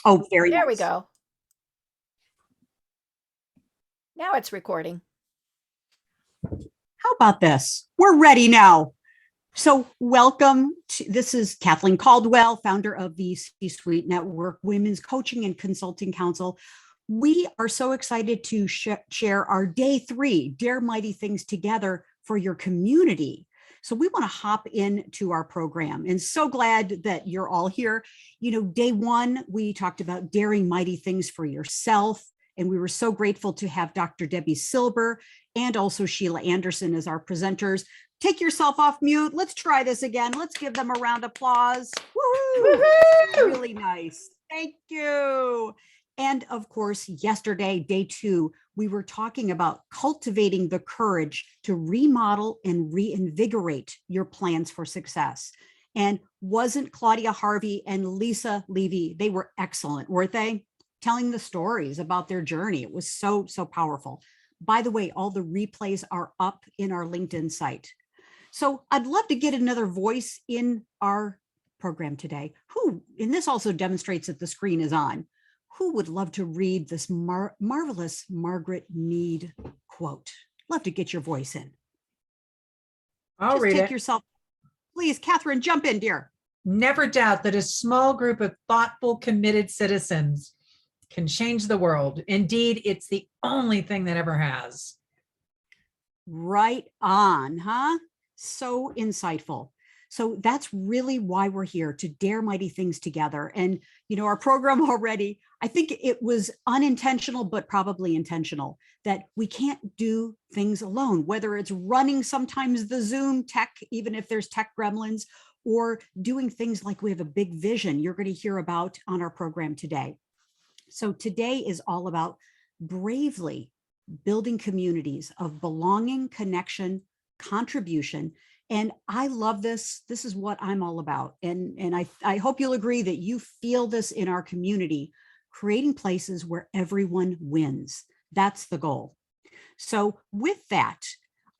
Oh, very There we nice. go. Now it's recording. How about this? We're ready now. So, welcome. This is Kathleen Caldwell, founder of the C Suite Network Women's Coaching and Consulting Council. We are so excited to share our day 3, Dare Mighty Things Together for your community. So, we want to hop into our program and so glad that you're all here. You know, day 1, we talked about daring mighty things for yourself. And we were so grateful to have Dr. Debbie Silber and also Sheila Anderson as our presenters. Take yourself off mute. Let's try this again. Let's give them a round of applause. Woohoo! Really nice. Thank you. And of course, yesterday, day 2, we were talking about cultivating the courage to remodel and reinvigorate your plans for success. And wasn't Claudia Harvey and Lisa Levy, they were excellent, weren't they? Telling the stories about their journey. It was so powerful. By the way, all the replays are up in our LinkedIn site. So I'd love to get another voice in our program today. And this also demonstrates that the screen is on. Who would love to read this marvelous Margaret Mead quote? Love to get your voice in. I'll Just read take it. yourself. Please, Catherine, jump in, dear. Never doubt that a small group of thoughtful, committed citizens can change the world. Indeed, it's the only thing that ever has. Right on, huh? So insightful. So that's really why we're here, to dare mighty things together. And, you know, our program already, I think it was unintentional, but probably intentional, that we can't do things alone, whether it's running sometimes the Zoom tech, even if there's tech gremlins, or doing things like we have a big vision you're going to hear about on our program today. So today is all about bravely building communities of belonging, connection, contribution. And I love this. This is what I'm all about. And I hope you'll agree that you feel this in our community, creating places where everyone wins. That's the goal. So with that,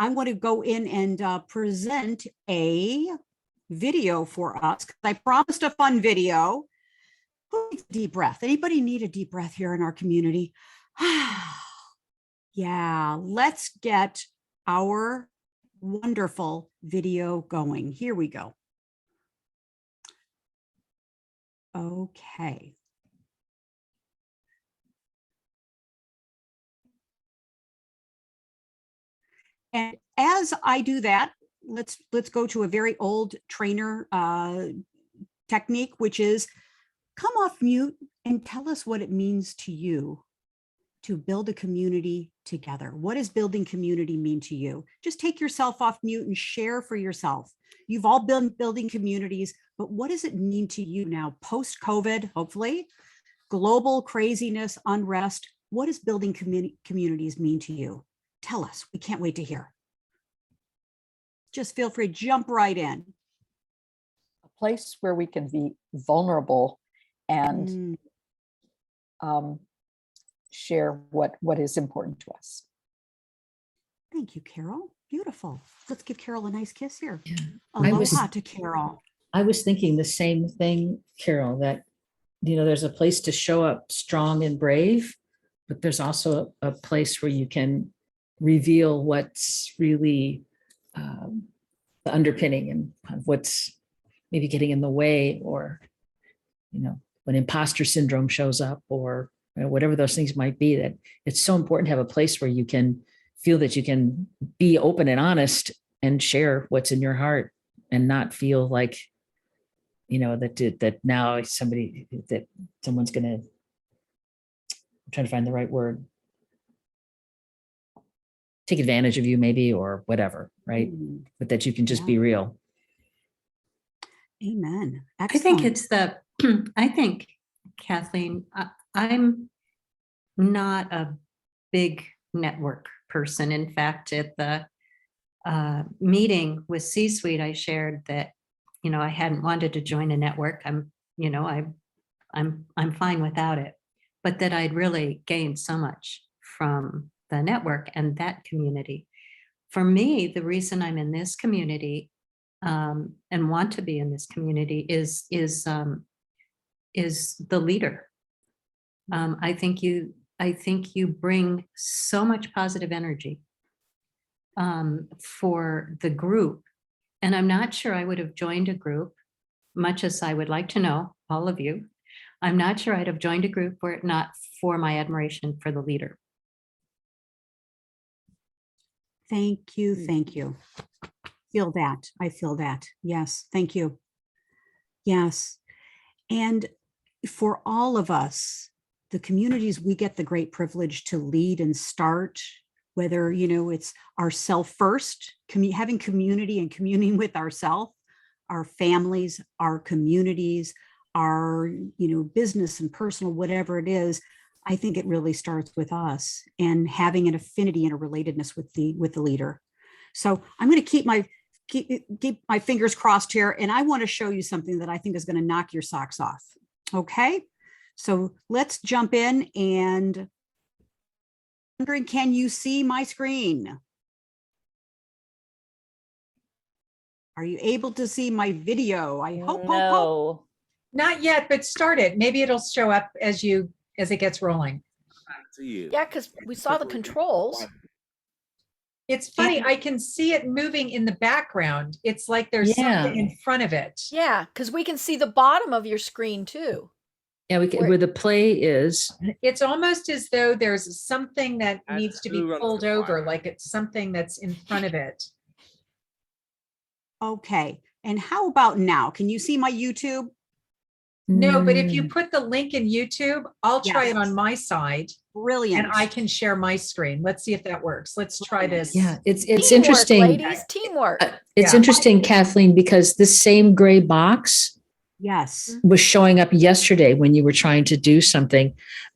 I want to go in and present a video for us. I promised a fun video. Who needs a deep breath? Anybody need a deep breath here in our community? Yeah, let's get our wonderful video going. Here we go. Okay. And as I do that, let's go to a very old trainer technique, which is come off mute and tell us what it means to you to build a community together. What does building community mean to you? Just take yourself off mute and share for yourself. You've all been building communities, but what does it mean to you now, post-COVID, hopefully, global craziness, unrest? What does building communities mean to you? Tell us. We can't wait to hear. Just feel free, jump right in. A place where we can be vulnerable and share what is important to us. Thank you, Carol. Beautiful. Let's give Carol a nice kiss here. Yeah. Aloha to Carol. I was thinking the same thing, Carol, that, you know, there's a place to show up strong and brave, but there's also a place where you can reveal what's really the underpinning and kind of what's maybe getting in the way, or, you know, when imposter syndrome shows up, or whatever those things might be. That it's so important to have a place where you can feel that you can be open and honest and share what's in your heart, and not feel like, you know, that now someone's going to, I'm trying to find the right word, take advantage of you maybe, or whatever, right? But that you can just be real. Amen. Excellent. I think it's I think, Kathleen, I'm not a big network person. In fact, at the meeting with C-Suite, I shared that, you know, I hadn't wanted to join a network. I'm fine without it, but that I'd really gained so much from the network and that community. For me, the reason I'm in this community and want to be in this community is the leader I think you bring so much positive energy for the group. And I'm not sure I would have joined a group, much as I would like to know, all of you. I'm not sure I'd have joined a group were it not for my admiration for the leader. Thank you. Thank you. Feel that. I feel that. Yes. Thank you. Yes. And for all of us, the communities we get the great privilege to lead and start, whether, it's ourself first, having community and communing with ourselves, our families, our communities, our, business and personal, whatever it is. I think it really starts with us and having an affinity and a relatedness with the leader. So I'm going to keep my fingers crossed here, and I want to show you something that I think is going to knock your socks off. Okay, so let's jump in and wondering, can you see my screen? Are you able to see my video? I hope. No. Not yet, but start it. Maybe it'll show up as it gets rolling. Yeah, because we saw the controls. It's funny, And- I can see it moving in the background. It's like there's Yeah. something in front of it. Yeah, because we can see the bottom of your screen too. Yeah, where the play is. It's almost as though there's something that Add needs to be two on pulled the over, file. like it's something that's in front of it. Okay, and how about now? Can you see my YouTube? No, but if you Mm, put the link in YouTube, I'll try Yes. it on my side Brilliant. and I can share my screen. Let's see if that works. Let's try this. yeah, it's Teamwork, interesting. ladies, teamwork. It's Yeah. interesting, Kathleen, because this same gray box Yes. was showing up yesterday when you were trying to do something.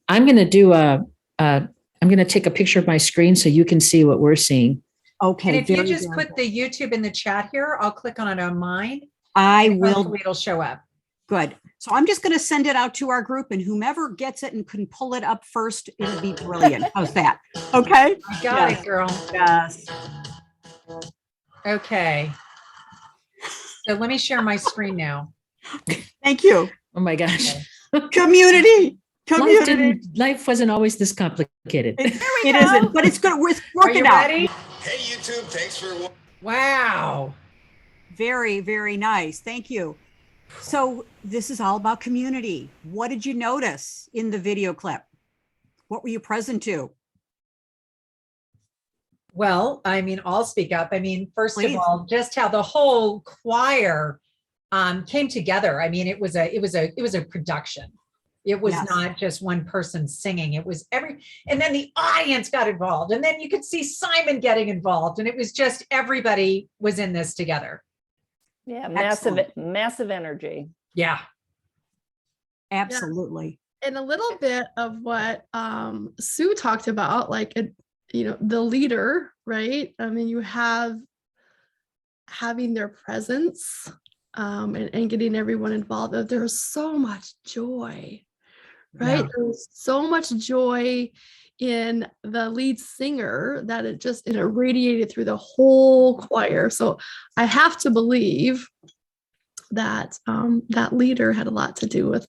I'm going to do I'm going to take a picture of my screen so you can see what we're seeing. Okay. And if you very, just very put good. the YouTube in the chat here, I'll click on it on mine. I and will. Hopefully it'll show up. Good. So I'm just going to send it out to our group, and whomever gets it and can pull it up first, it'll be brilliant. How's that? Okay. I got Yes. it, girl. Yes. Okay. So let me share my screen now. Thank you. Oh my gosh. Community. Life wasn't always this complicated. It go. isn't, but it's good. We're Are working you out. ready? Hey, YouTube, thanks for. Wow. Very, very nice. Thank you. So this is all about community. What did you notice in the video clip? What were you present to? Well, I mean, I'll speak up. I mean, first Please. of all, just how the whole choir came together. I mean, it was a production. It was Yes. not just one person singing. It was and then the audience got involved, and then you could see Simon getting involved, and it was just everybody was in this together. Yeah, Excellent. massive energy. Yeah. Absolutely. And a little bit of what Sue talked about, like the leader, right? I mean, you have having their presence and getting everyone involved. There's so much joy, right? Yeah. There's so much joy in the lead singer that it radiated through the whole choir. So I have to believe that that leader had a lot to do with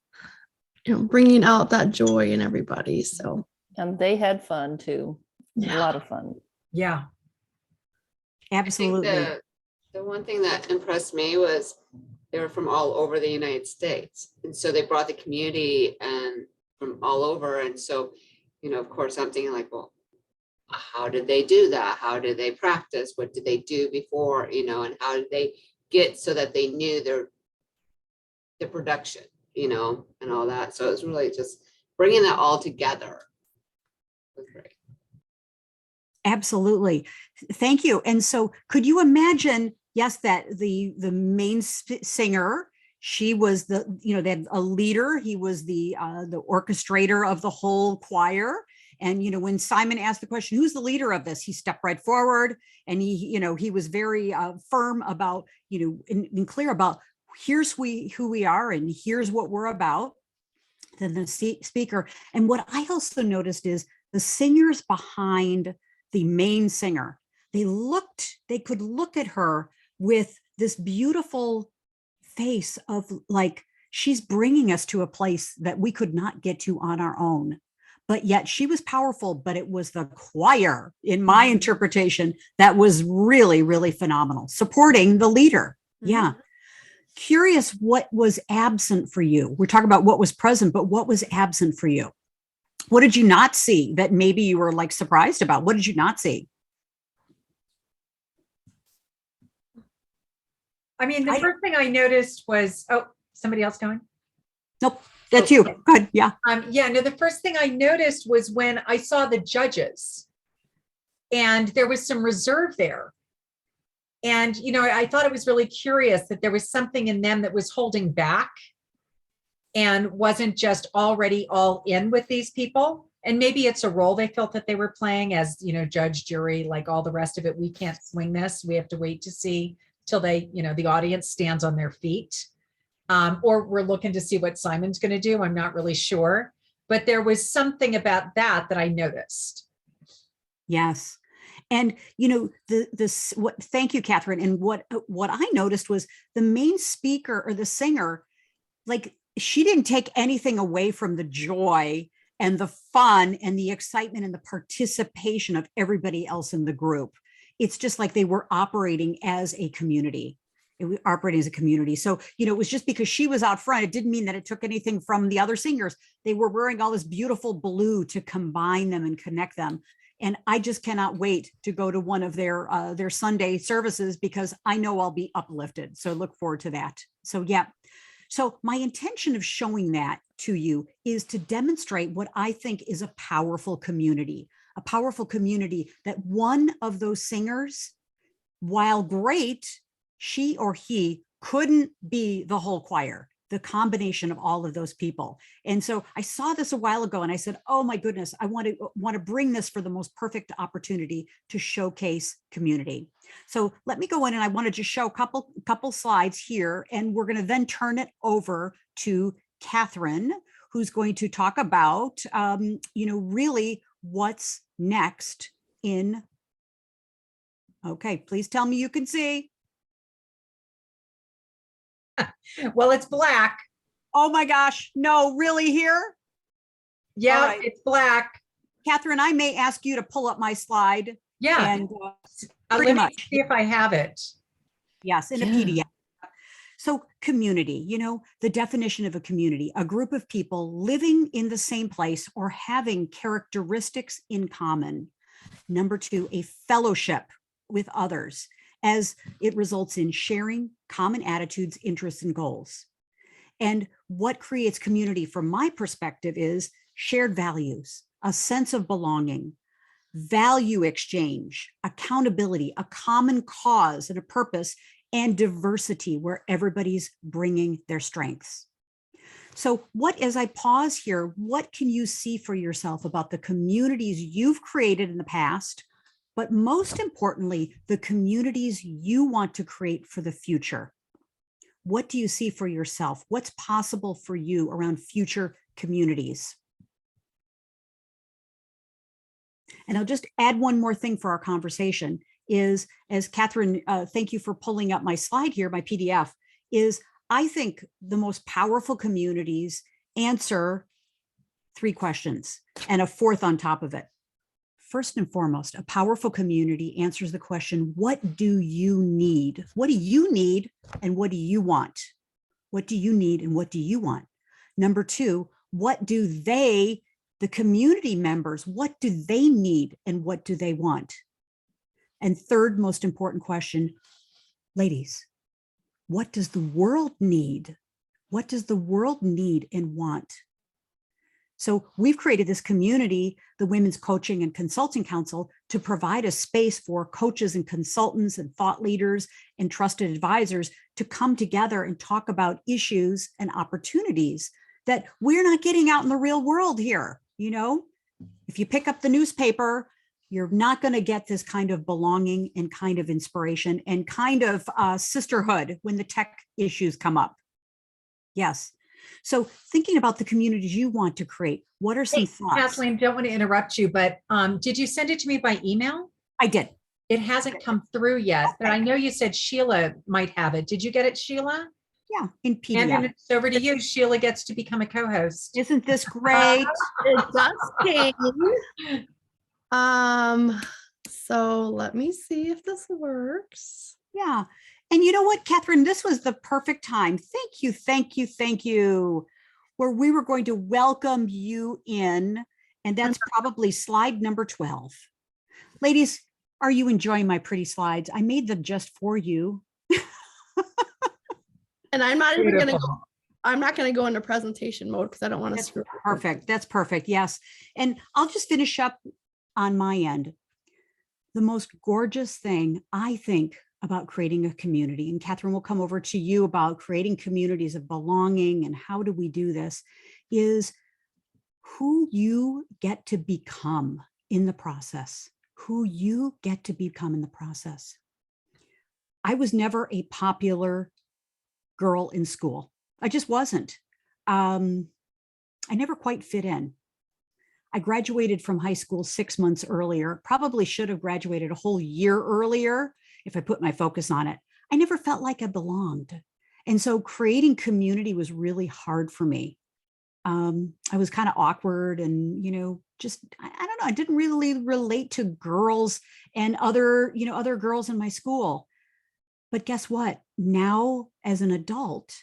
bringing out that joy in everybody. So And they had fun too. A lot of fun. Yeah. Absolutely. I think the one thing that impressed me was they were from all over the United States. And so they brought the community and from all over. And so, of course, I'm thinking like, well, how did they do that? How did they practice? What did they do before, and how did they get so that they knew the production, and all that. So it was really just bringing that all together. It was great. Absolutely. Thank you. And so could you imagine, yes, that the main singer, she was they had a leader. He was the orchestrator of the whole choir. And, when Simon asked the question, who's the leader of this? He stepped right forward and he was very firm about, and clear about here's who we are and here's what we're about. Then the speaker. And what I also noticed is the singers behind the main singer, they could look at her with this beautiful face of like, she's bringing us to a place that we could not get to on our own. But yet she was powerful, but it was the choir, in my interpretation, that was really, really phenomenal, supporting the leader. Yeah. Curious what was absent for you. We're talking about what was present, but what was absent for you? What did you not see that maybe you were like surprised about? What did you not see? I mean, the first thing I noticed was, oh, somebody else going? Nope, that's you. Good. Yeah. Yeah, no, the first thing I noticed was when I saw the judges and there was some reserve there. And, you know, I thought it was really curious that there was something in them that was holding back and wasn't just already all in with these people. And maybe it's a role they felt that they were playing as, you know, judge, jury, like all the rest of it. We can't swing this. We have to wait to see till they, you know, the audience stands on their feet. Or we're looking to see what Simon's going to do. I'm not really sure. But there was something about that I noticed. Yes. And, you know, thank you, Katherine. And what I noticed was the main speaker or the singer, like she didn't take anything away from the joy and the fun and the excitement and the participation of everybody else in the group. It's just like they were operating as a community. It was operating as a community. So, you know, it was just because she was out front, it didn't mean that it took anything from the other singers. They were wearing all this beautiful blue to combine them and connect them. And I just cannot wait to go to one of their Sunday services because I know I'll be uplifted. So look forward to that. So yeah. So my intention of showing that to you is to demonstrate what I think is a powerful community that one of those singers, while great, she or he couldn't be the whole choir, the combination of all of those people. And so I saw this a while ago and I said, oh my goodness, I want to bring this for the most perfect opportunity to showcase community. So let me go in and I want to just show a couple slides here, and we're going to then turn it over to Katherine, who's going to talk about, you know, really what's next in. Okay, please tell me you can see. Well, it's black. Oh my gosh, no, really here? Yeah, right. It's black. Katherine, I may ask you to pull up my slide. Yeah. And let me see if I have it. Yes, in a PDF. So community, you know, the definition of a community, a group of people living in the same place or having characteristics in common. Number two, a fellowship with others, as it results in sharing common attitudes, interests, and goals. And what creates community from my perspective is shared values, a sense of belonging, value exchange, accountability, a common cause and a purpose, and diversity where everybody's bringing their strengths. So as I pause here, what can you see for yourself about the communities you've created in the past, but most importantly, the communities you want to create for the future? What do you see for yourself? What's possible for you around future communities? And I'll just add one more thing for our conversation is, as Katherine, thank you for pulling up my slide here, my PDF, is I think the most powerful communities answer 3 questions and a fourth on top of it. First and foremost, a powerful community answers the question, what do you need? What do you need and what do you want? What do you need and what do you want? Number 2, what do the community members, what do they need and what do they want? And third most important question, ladies, what does the world need? What does the world need and want? So we've created this community, the Women's Coaching and Consulting Council, to provide a space for coaches and consultants and thought leaders and trusted advisors to come together and talk about issues and opportunities that we're not getting out in the real world here. You know, if you pick up the newspaper, you're not going to get this kind of belonging and kind of inspiration and kind of sisterhood when the tech issues come up. Yes. So thinking about the communities you want to create, what are some thoughts? Kathleen, don't want to interrupt you, but did you send it to me by email? I did. It hasn't come through yet, but I know you said Sheila might have it. Did you get it, Sheila? Yeah, in And then PDF. it's over to you. Sheila gets to become a co-host. Isn't this great? It does change. So let me see if this works. Yeah. And you know what, Catherine, this was the perfect time. Thank you, thank you, thank you. Where we were going to welcome you in, and that's probably slide number 12. Ladies, are you enjoying my pretty slides? I made them just for you. And I'm not even going to Beautiful. go. I'm not going to go into presentation mode because I don't want to That's screw. perfect. That's perfect. Yes. And I'll just finish up on my end. The most gorgeous thing I think about creating a community, and Catherine will come over to you about creating communities of belonging and how do we do this, is who you get to become in the process, who you get to become in the process. I was never a popular girl in school. I just wasn't. I never quite fit in. I graduated from high school 6 months earlier, probably should have graduated a whole year earlier if I put my focus on it. I never felt like I belonged. And so creating community was really hard for me. I was kind of awkward and, just, I don't know, I didn't really relate to girls and other girls in my school. But guess what? Now, as an adult,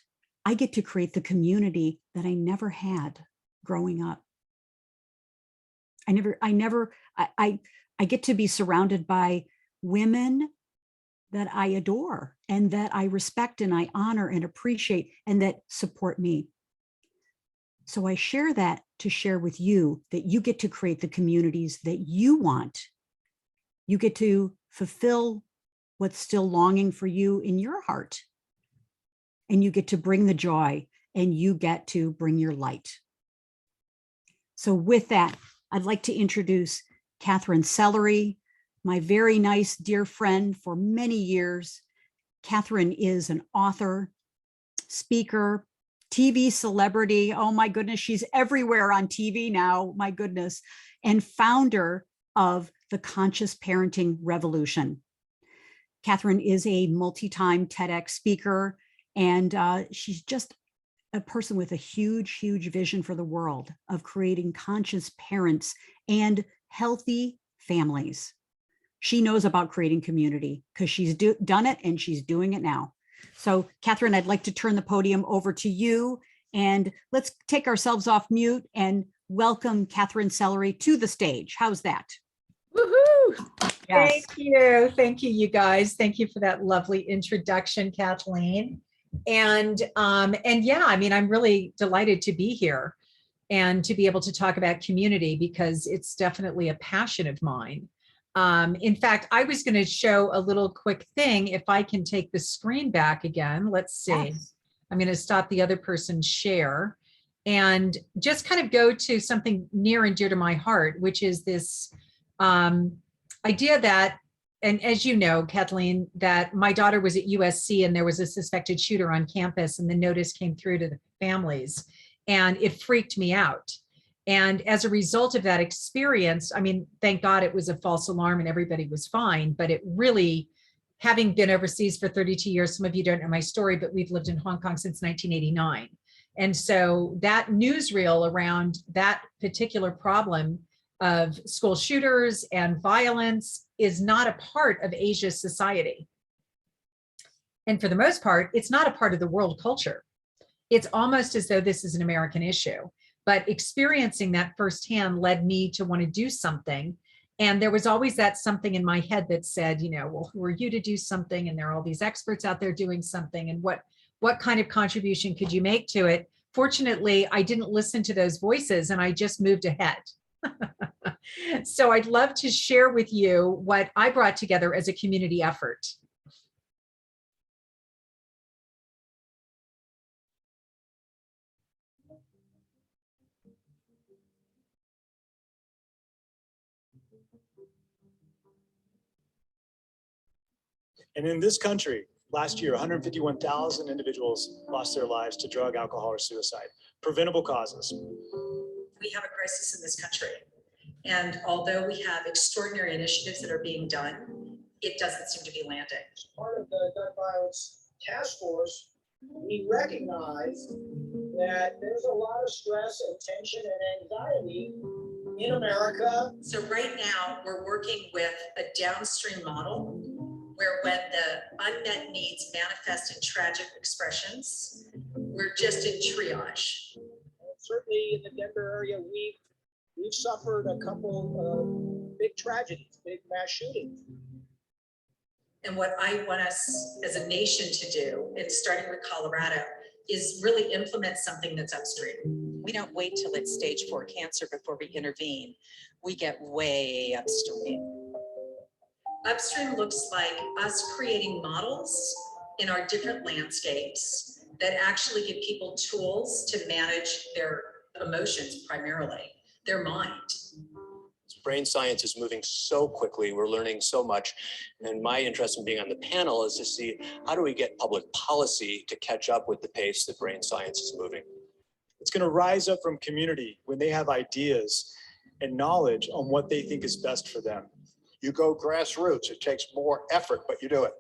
I get to create the community that I never had growing up. I get to be surrounded by women that I adore and that I respect and I honor and appreciate and that support me. So I share that to share with you that you get to create the communities that you want. You get to fulfill what's still longing for you in your heart. And you get to bring the joy and you get to bring your light. So with that, I'd like to introduce Katherine Sellery, my very nice dear friend for many years. Katherine is an author, speaker, TV celebrity. Oh my goodness, she's everywhere on TV now, my goodness, and founder of the Conscious Parenting Revolution. Katherine is a multi-time TEDx speaker, and she's just a person with a huge, huge vision for the world of creating conscious parents and healthy families. She knows about creating community because she's done it and she's doing it now. So Katherine, I'd like to turn the podium over to you, and let's take ourselves off mute and welcome Katherine Sellery to the stage. How's that? Woohoo! Yes. Thank you. Thank you, you guys. Thank you for that lovely introduction, Kathleen. And yeah, I mean, I'm really delighted to be here and to be able to talk about community because it's definitely a passion of mine. In fact, I was going to show a little quick thing. If I can take the screen back again, let's see. Yes. I'm going to stop the other person's share and just kind of go to something near and dear to my heart, which is this idea that, and as you know, Kathleen, that my daughter was at USC and there was a suspected shooter on campus and the notice came through to the families and it freaked me out. And as a result of that experience, I mean, thank God it was a false alarm and everybody was fine, but it really, having been overseas for 32 years, some of you don't know my story, but we've lived in Hong Kong since 1989. And so that newsreel around that particular problem of school shooters and violence is not a part of Asia's society. And for the most part, it's not a part of the world culture. It's almost as though this is an American issue. But experiencing that firsthand led me to want to do something. And there was always that something in my head that said, well, who are you to do something? And there are all these experts out there doing something. And what kind of contribution could you make to it? Fortunately, I didn't listen to those voices and I just moved ahead. So I'd love to share with you what I brought together as a community effort. And in this country, last year, 151,000 individuals lost their lives to drug, alcohol, or suicide. Preventable causes. We have a crisis in this country. And although we have extraordinary initiatives that are being done, it doesn't seem to be landing. Part of the gun violence task force we recognized that there's a lot of stress and tension and anxiety in America. So right now, we're working with a downstream model where when the unmet needs manifest in tragic expressions, we're just in triage. Certainly in the Denver area, we've suffered a couple of big tragedies, big mass shootings. And what I want us as a nation to do, and starting with Colorado, is really implement something that's upstream. We don't wait till it's stage 4 cancer before we intervene. We get way upstream. Upstream looks like us creating models in our different landscapes that actually give people tools to manage their emotions, primarily their mind. Brain science is moving so quickly. We're learning so much. And my interest in being on the panel is to see how do we get public policy to catch up with the pace that brain science is moving. It's going to rise up from community when they have ideas and knowledge on what they think is best for them. You go grassroots. It takes more effort, but you do it.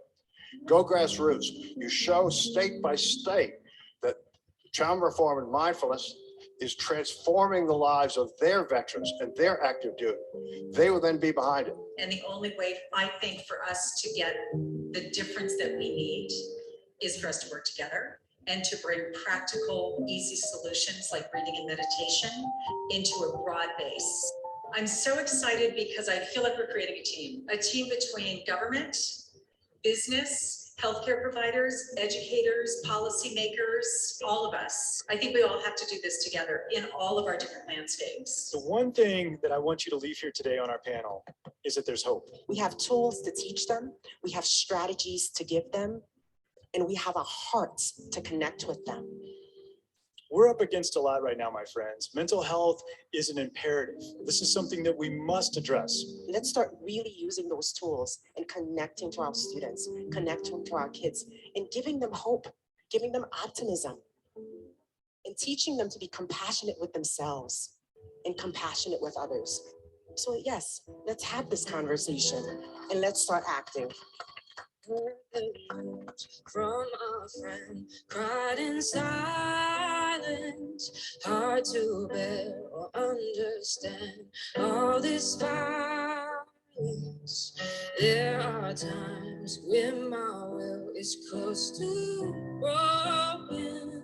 Go grassroots. You show state by state that trauma reform and mindfulness is transforming the lives of their veterans and their active duty. They will then be behind it. And the only way I think for us to get the difference that we need is for us to work together and to bring practical, easy solutions like reading and meditation into a broad base. I'm so excited because I feel like we're creating a team between government, business, healthcare providers, educators, policymakers, all of us. I think we all have to do this together in all of our different landscapes. The one thing that I want you to leave here today on our panel is that there's hope. We have tools to teach them. We have strategies to give them. And we have a heart to connect with them. We're up against a lot right now, my friends. Mental health is an imperative. This is something that we must address. Let's start really using those tools and connecting to our students, connecting to our kids, and giving them hope, giving them optimism, and teaching them to be compassionate with themselves and compassionate with others. So yes, let's have this conversation and let's start acting. From a friend, cried in silence, hard to bear or understand all this violence. There are times when my will is close to broken.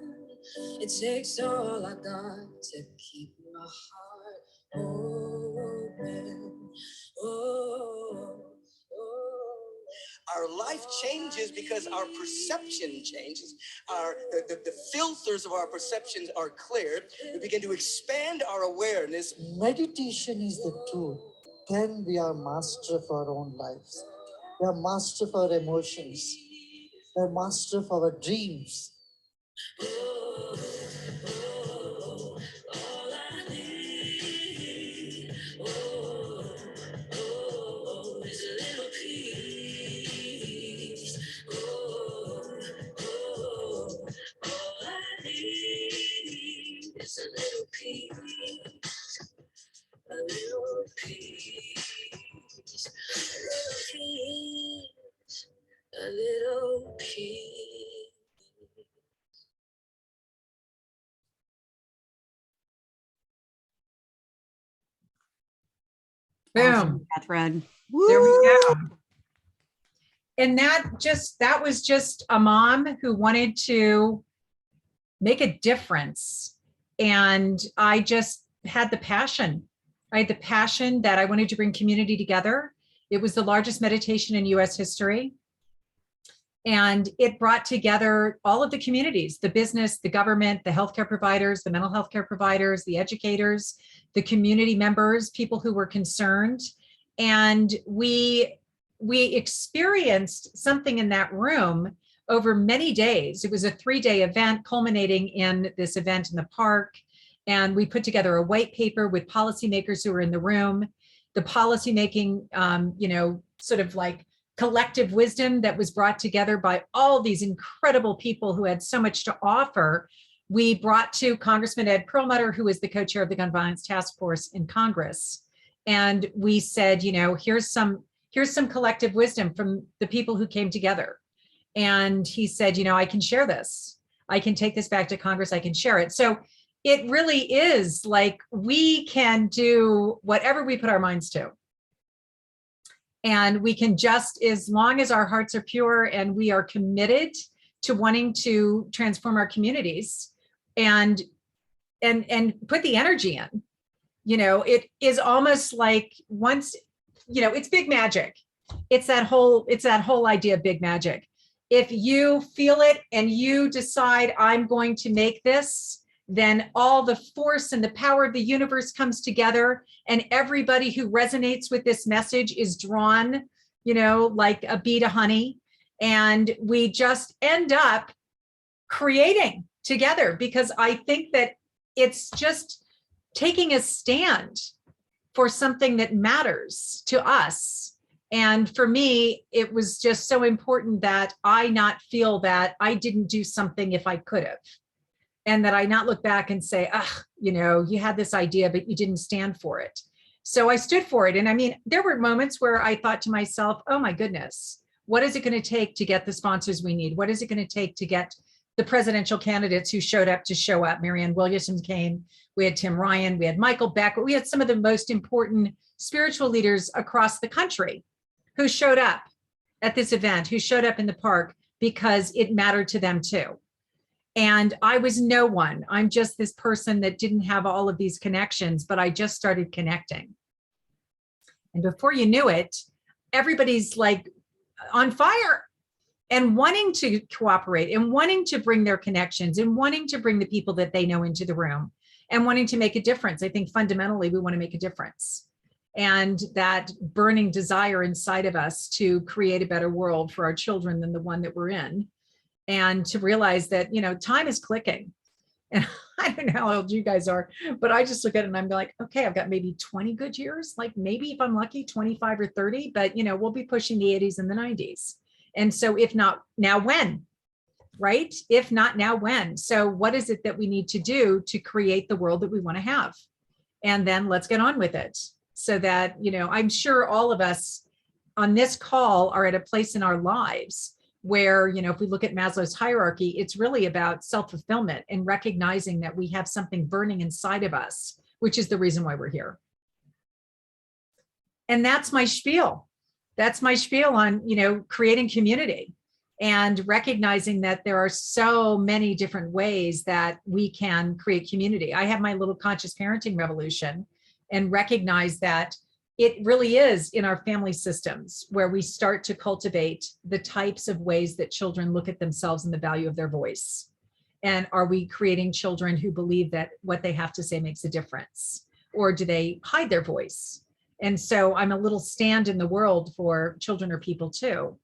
It takes all I got to keep my heart open. Oh. Our life changes because our perception changes. The filters of our perceptions are cleared. We begin to expand our awareness. Meditation is the tool. Then we are master of our own lives. We are master of our emotions. We are master of our dreams. It's a little peace, a little peace, a little peace. Boom. Catherine. There we go. And that was just a mom who wanted to make a difference. And I just had the passion. I had the passion that I wanted to bring community together. It was the largest meditation in US history. And it brought together all of the communities, the business, the government, the healthcare providers, the mental health care providers, the educators, the community members, people who were concerned. And we experienced something in that room over many days. It was a 3-day event culminating in this event in the park. And we put together a white paper with policymakers who were in the room, the policymaking, sort of like collective wisdom that was brought together by all these incredible people who had so much to offer. We brought to Congressman Ed Perlmutter, who is the co-chair of the Gun Violence Task Force in Congress. And we said, here's some collective wisdom from the people who came together. And he said, I can share this. I can take this back to Congress, I can share it. So it really is like we can do whatever we put our minds to. And we can just, as long as our hearts are pure and we are committed to wanting to transform our communities and put the energy in, it is almost like once, it's big magic. It's that whole idea of big magic. If you feel it and you decide I'm going to make this, then all the force and the power of the universe comes together, and everybody who resonates with this message is drawn, like a bee to honey. And we just end up creating together, because I think that it's just taking a stand for something that matters to us. And for me, it was just so important that I not feel that I didn't do something if I could have. And that I not look back and say, you had this idea, but you didn't stand for it. So I stood for it. And I mean, there were moments where I thought to myself, oh my goodness, what is it going to take to get the sponsors we need? What is it going to take to get the presidential candidates who showed up to show up? Marianne Williamson came, we had Tim Ryan, we had Michael Beck, we had some of the most important spiritual leaders across the country who showed up at this event, who showed up in the park because it mattered to them too. And I was no one. I'm just this person that didn't have all of these connections, but I just started connecting. And before you knew it, everybody's like on fire and wanting to cooperate and wanting to bring their connections and wanting to bring the people that they know into the room and wanting to make a difference. I think fundamentally we want to make a difference. And that burning desire inside of us to create a better world for our children than the one that we're in. And to realize that, time is clicking. And I don't know how old you guys are, but I just look at it and I'm like, okay, I've got maybe 20 good years, like maybe if I'm lucky, 25 or 30, but we'll be pushing the 80s and the 90s. And so if not now, when? Right? If not now, when? So what is it that we need to do to create the world that we want to have? And then let's get on with it. So that, I'm sure all of us on this call are at a place in our lives where, if we look at Maslow's hierarchy, it's really about self-fulfillment and recognizing that we have something burning inside of us, which is the reason why we're here. And that's my spiel. That's my spiel on, creating community and recognizing that there are so many different ways that we can create community. I have my little conscious parenting revolution and recognize that it really is in our family systems where we start to cultivate the types of ways that children look at themselves and the value of their voice. And are we creating children who believe that what they have to say makes a difference? Or do they hide their voice? And so I'm a little stand in the world for children or people too.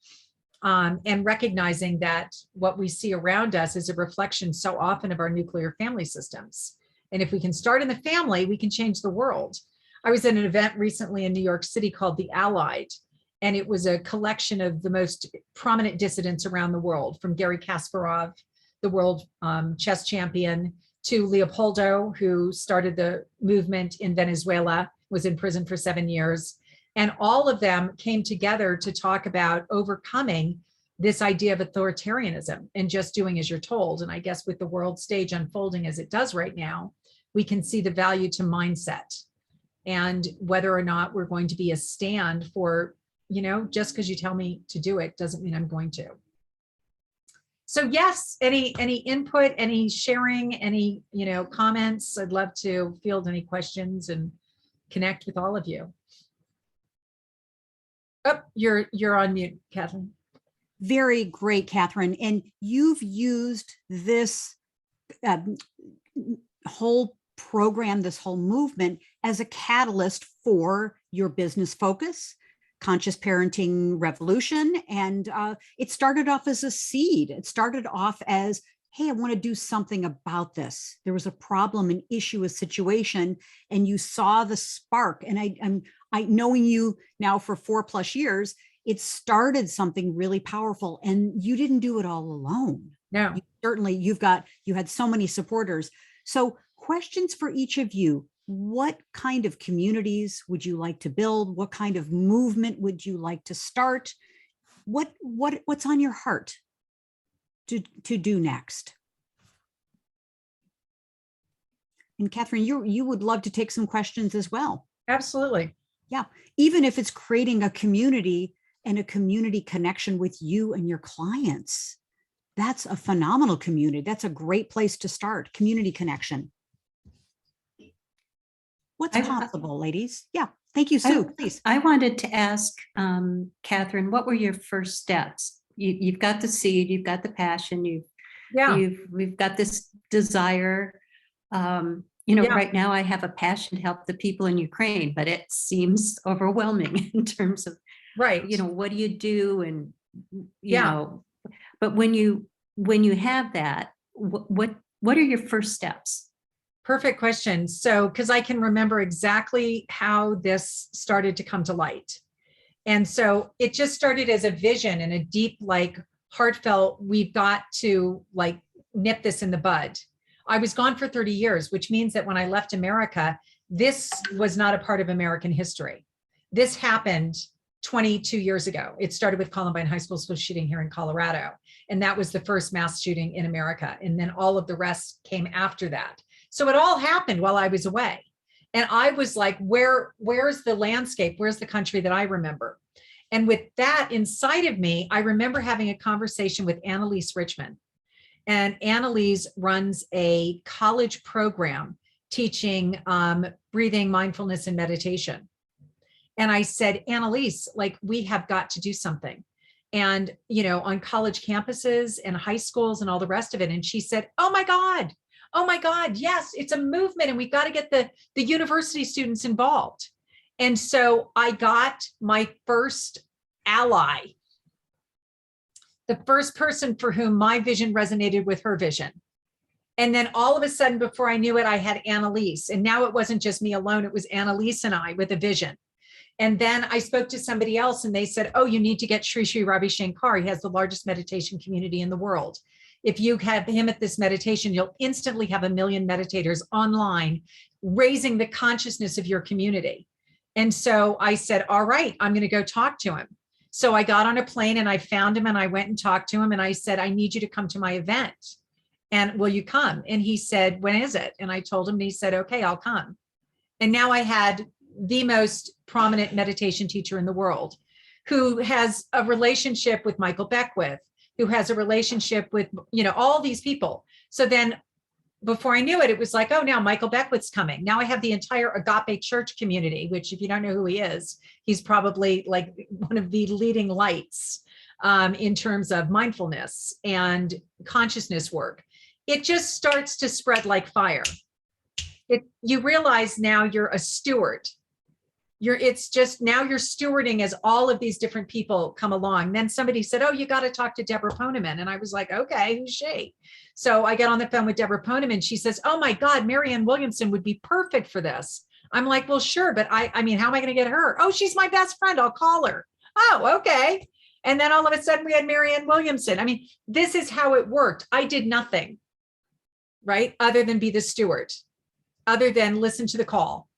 And recognizing that what we see around us is a reflection so often of our nuclear family systems. And if we can start in the family, we can change the world. I was at an event recently in New York City called The Allied, and it was a collection of the most prominent dissidents around the world, from Garry Kasparov, the world chess champion, to Leopoldo, who started the movement in Venezuela, was in prison for 7 years. And all of them came together to talk about overcoming this idea of authoritarianism and just doing as you're told. And I guess with the world stage unfolding as it does right now, we can see the value to mindset. And whether or not we're going to be a stand for, just because you tell me to do it doesn't mean I'm going to. So yes, any input, any sharing, any, comments, I'd love to field any questions and connect with all of you. Oh, you're on mute, Kathleen. Very great, Katherine. And you've used this whole program, this whole movement as a catalyst for your business focus, conscious parenting revolution. And it started off as a seed. It started off as, hey, I want to do something about this. There was a problem, an issue, a situation, and you saw the spark. And I knowing you now for 4+ years, it started something really powerful, and you didn't do it all alone. No, you had so many supporters. So questions for each of you. What kind of communities would you like to build? What kind of movement would you like to start? What's on your heart to do next? And Katherine, you would love to take some questions as well. Absolutely. Yeah. Even if it's creating a community and a community connection with you and your clients, that's a phenomenal community. That's a great place to start. Community connection. What's possible, ladies? Yeah. Thank you, Sue. Please. I wanted to ask Katherine, what were your first steps? You've got the seed, you've got the passion, we've got this desire. Right now I have a passion to help the people in Ukraine, but it seems overwhelming in terms of, what do you do? And, but when you have that, what are your first steps? Perfect question. So, because I can remember exactly how this started to come to light. And so it just started as a vision and a deep, heartfelt, we've got to nip this in the bud. I was gone for 30 years, which means that when I left America, this was not a part of American history. This happened 22 years ago. It started with Columbine High School shooting here in Colorado. And that was the first mass shooting in America. And then all of the rest came after that. So it all happened while I was away. And I was like, where's the landscape? Where's the country that I remember? And with that inside of me, I remember having a conversation with Annalise Richmond. And Annalise runs a college program teaching breathing, mindfulness, and meditation. And I said, Annalise, we have got to do something. And, on college campuses and high schools and all the rest of it. And she said, oh my God, yes, it's a movement and we've got to get the university students involved. And so I got my first ally, the first person for whom my vision resonated with her vision. And then all of a sudden, before I knew it, I had Annalise. And now it wasn't just me alone, it was Annalise and I with a vision. And then I spoke to somebody else and they said, oh, you need to get Sri Sri Ravi Shankar. He has the largest meditation community in the world. If you have him at this meditation, you'll instantly have 1 million meditators online, raising the consciousness of your community. And so I said, all right, I'm going to go talk to him. So I got on a plane and I found him and I went and talked to him and I said, I need you to come to my event. And will you come? And he said, when is it? And I told him, and he said, okay, I'll come. And now I had the most prominent meditation teacher in the world who has a relationship with Michael Beckwith, who has a relationship with, all these people. So then before I knew it, it was like, oh, now Michael Beckwith's coming. Now I have the entire Agape Church community, which if you don't know who he is, he's probably one of the leading lights in terms of mindfulness and consciousness work. It just starts to spread like fire. You realize now you're a steward. It's just now you're stewarding as all of these different people come along. Then somebody said, oh, you got to talk to Deborah Poneman. And I was like, okay, who's she? So I get on the phone with Deborah Poneman. She says, oh my God, Marianne Williamson would be perfect for this. I'm like, well, sure. But I mean, how am I going to get her? Oh, she's my best friend. I'll call her. Oh, okay. And then all of a sudden we had Marianne Williamson. I mean, this is how it worked. I did nothing, right? Other than be the steward, other than listen to the call,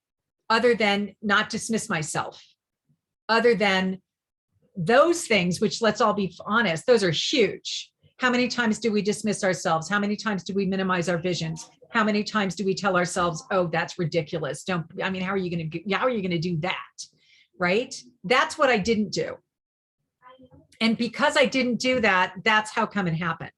other than not dismiss myself, other than those things, which let's all be honest, those are huge. How many times do we dismiss ourselves? How many times do we minimize our visions? How many times do we tell ourselves, oh, that's ridiculous. How are you going to do that? Right? That's what I didn't do. And because I didn't do that, that's how come it happened.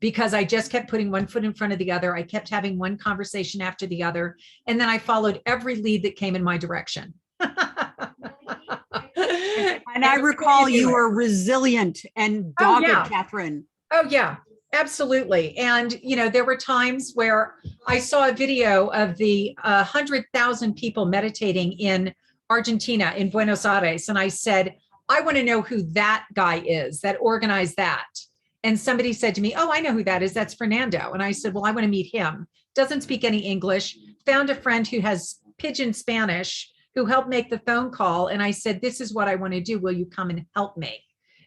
Because I just kept putting one foot in front of the other. I kept having one conversation after the other. And then I followed every lead that came in my direction. And I recall you were resilient and dogged, Katherine. Oh, yeah, absolutely. And, there were times where I saw a video of the 100,000 people meditating in Argentina, in Buenos Aires. And I said, I want to know who that guy is that organized that. And somebody said to me, oh, I know who that is. That's Fernando. And I said, well, I want to meet him. Doesn't speak any English. Found a friend who has pidgin Spanish who helped make the phone call. And I said, this is what I want to do. Will you come and help me?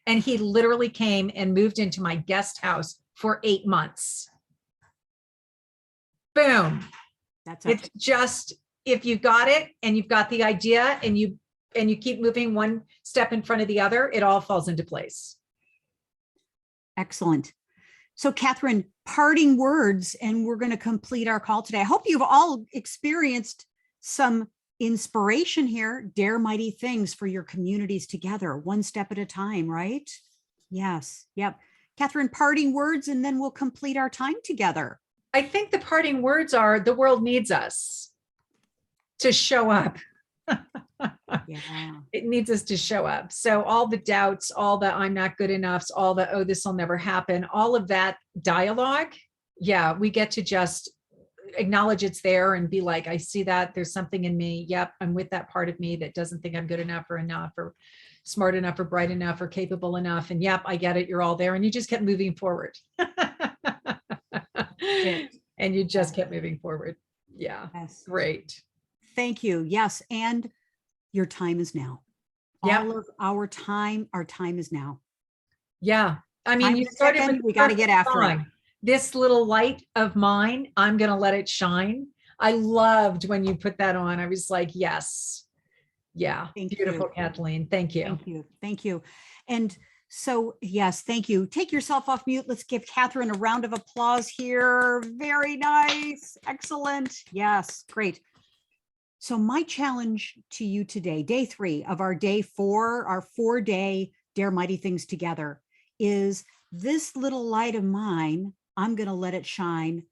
And he literally came and moved into my guest house for 8 months. Boom. It's just, if you got it and you've got the idea and you keep moving one step in front of the other, it all falls into place. Excellent. So Katherine, parting words, and we're going to complete our call today. I hope you've all experienced some inspiration here. Dare mighty things for your communities together, one step at a time, right? Yes. Yep. Katherine, parting words, and then we'll complete our time together. I think the parting words are the world needs us to show up. Yeah. It needs us to show up. So all the doubts, all the I'm not good enough, all the, oh, this will never happen, all of that dialogue. Yeah, we get to just acknowledge it's there and be like, I see that there's something in me. Yep, I'm with that part of me that doesn't think I'm good enough or enough or smart enough or bright enough or capable enough. And yep, I get it. You're all there. And you just kept moving forward. And you just kept moving forward. Yeah. Yes. Great. Thank you. Yes. And your time is now. Yep. All of our time is now. Yeah. I mean, Time you to started check in, with we got to get after it. This little light of mine, I'm going to let it shine. I loved when you put that on. I was like, yes. Yeah. Beautiful, Kathleen. Thank you. Thank you. Thank you. And so, yes, thank you. Take yourself off mute. Let's give Katherine a round of applause here. Very nice. Excellent. Yes, great. So my challenge to you today, day 3 of our day 4, our 4-day Dare Mighty Things Together, is this little light of mine, I'm going to let it shine.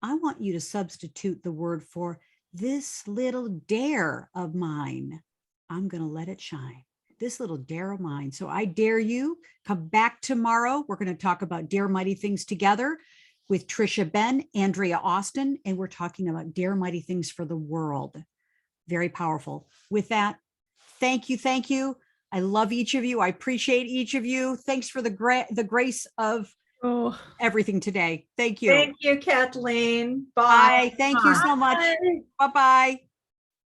I want you to substitute the word for this little dare of mine. I'm going to let it shine. This little dare of mine. So I dare you, come back tomorrow. We're going to talk about Dare Mighty Things Together with Trisha Ben, Andrea Austin, and we're talking about Dare Mighty Things for the world. Very powerful. With that, thank you. Thank you. I love each of you. I appreciate each of you. Thanks for the grace of everything today. Thank you. Thank you, Kathleen. Bye. Thank you so much. Bye-bye.